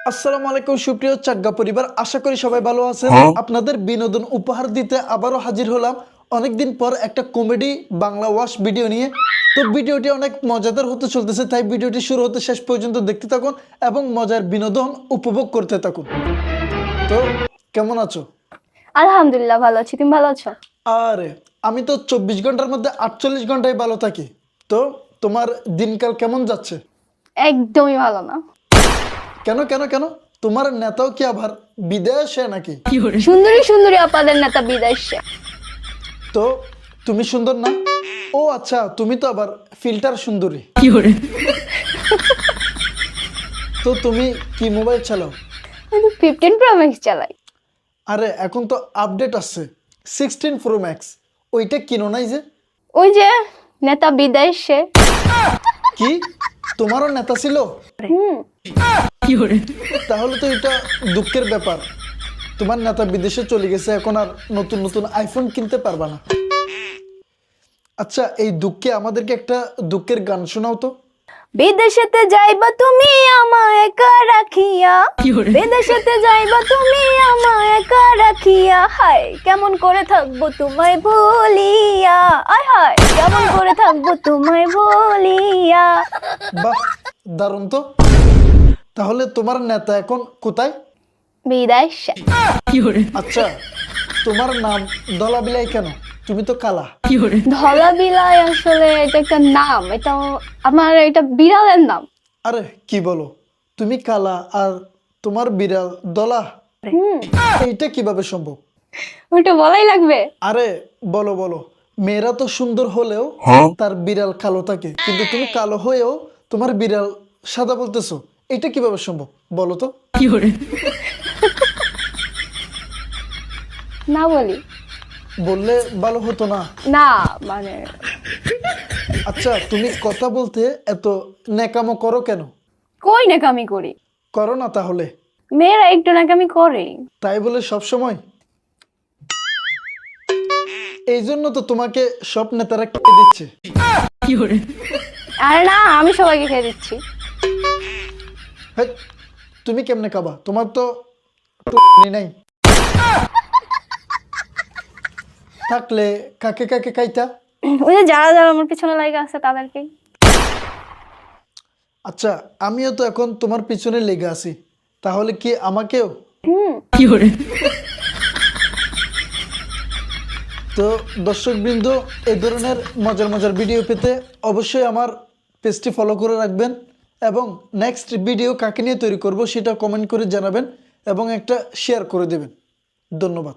আসসালামু আলাইকুম সুপ্রিয় চাগ্গা পরিবার, আশা করি সবাই ভালো আছেন। আপনাদের বিনোদন উপহার দিতে আবারও হাজির হলাম অনেকদিন পর একটা কমেডি বাংলা ওয়াশ ভিডিও নিয়ে। তো ভিডিওটি অনেক মজাদার হতে চলতেছে, তাই ভিডিওটি শুরু হতে শেষ পর্যন্ত দেখতে থাকুন এবং মজার বিনোদন উপভোগ করতে থাকুন। তো কেমন আছো? আলহামদুলিল্লাহ ভালো আছি। তুমি ভালো আছো? আরে আমি তো 24 ঘন্টার মধ্যে 48 ঘন্টায় ভালো থাকি। তো তোমার দিনকাল কেমন যাচ্ছে? একদমই ভালো না। কেন কেন কেন? তোমার নেতাও কি আবার বিদেশে নাকি? সুন্দরী সুন্দরী আপাদের নেতা বিদেশে। তো তুমি সুন্দর না? ও আচ্ছা, তুমি তো আবার ফিল্টার সুন্দরী। তো তুমি কি মোবাইল চালাও? আমি 15 প্রো ম্যাক্স চালাই। আরে এখন তো আপডেট আছে 16 প্রো ম্যাক্স, ওইটা কিনো নাই যে? ওই যে নেতা বিদেশে। কি তোমারও নেতা ছিল? হুম। তাহলে তো এটা দুঃখের ব্যাপার, তোমার নেতা বিদেশে চলে গেছে, এখন আর নতুন নতুন আইফোন কিনতে পারবা না। আচ্ছা, এই দুঃখে আমাদেরকে একটা দুঃখের গান শোনাও তো। বিদেশেতে যাইবা তুমি আমায় একা রাখিয়া, বিদেশেতে যাইবা তুমি আমায় একা রাখিয়া, হায় কেমন করে থাকবো তোমায় ভুলিয়া, আয় হায় কেমন করে থাকবো তোমায় ভুলিয়া। বাহ, দারুণ তো। তাহলে তোমার নেতা এখন কোথায়? বিদেশে। আচ্ছা, তোমার নাম দলাবিলাই কেন? তুমি তো কালা। ধলা বিলাই আসলে এটা একটা নাম, এটা আমার এটা বিড়ালের নাম। আরে কি বলো, তুমি কালা আর তোমার বিড়াল দলা? হুম। এইটা কিভাবে সম্ভব? ওইটা বলাই লাগবে? আরে বলো বলো, মেয়েরা তো সুন্দর হলেও তার বিড়াল কালো থাকে, কিন্তু তুমি কালো হয়েও তোমার বিড়াল সাদা বলতেছো, এটা কিভাবে সম্ভব বলো তো? না বলি? বললে ভালো হতো না? না মানে আচ্ছা, তুমি কথা বলতে এত ন্যাকামো করো কেন? কই নাকামি করি? করো না তাহলে। মেয়েরা একটু নাকামি করে। তাই বলে সব সময়? এই জন্য তো তোমাকে সব নেতারা খেয়ে দিচ্ছে। আরে না, আমি সবাইকে খেয়ে দিচ্ছি। হেৎ, তুমি কেমনে খাবা? তোমার তো নাই। থাকলে কাকে কাকে খাইতা? ওই যে যারা যারা আমার পিছনে লাগা আছে তাদেরকে। আচ্ছা, আমিও তো এখন তোমার পিছনে লেগে আছি, তাহলে কি আমাকেও? হুম। তো দর্শকবৃন্দ, এই ধরনের মজার মজার ভিডিও পেতে অবশ্যই আমার পেজটি ফলো করে রাখবেন এবং নেক্সট ভিডিও কাকে নিয়ে তৈরি করব সেটা কমেন্ট করে জানাবেন এবং একটা শেয়ার করে দেবেন। ধন্যবাদ।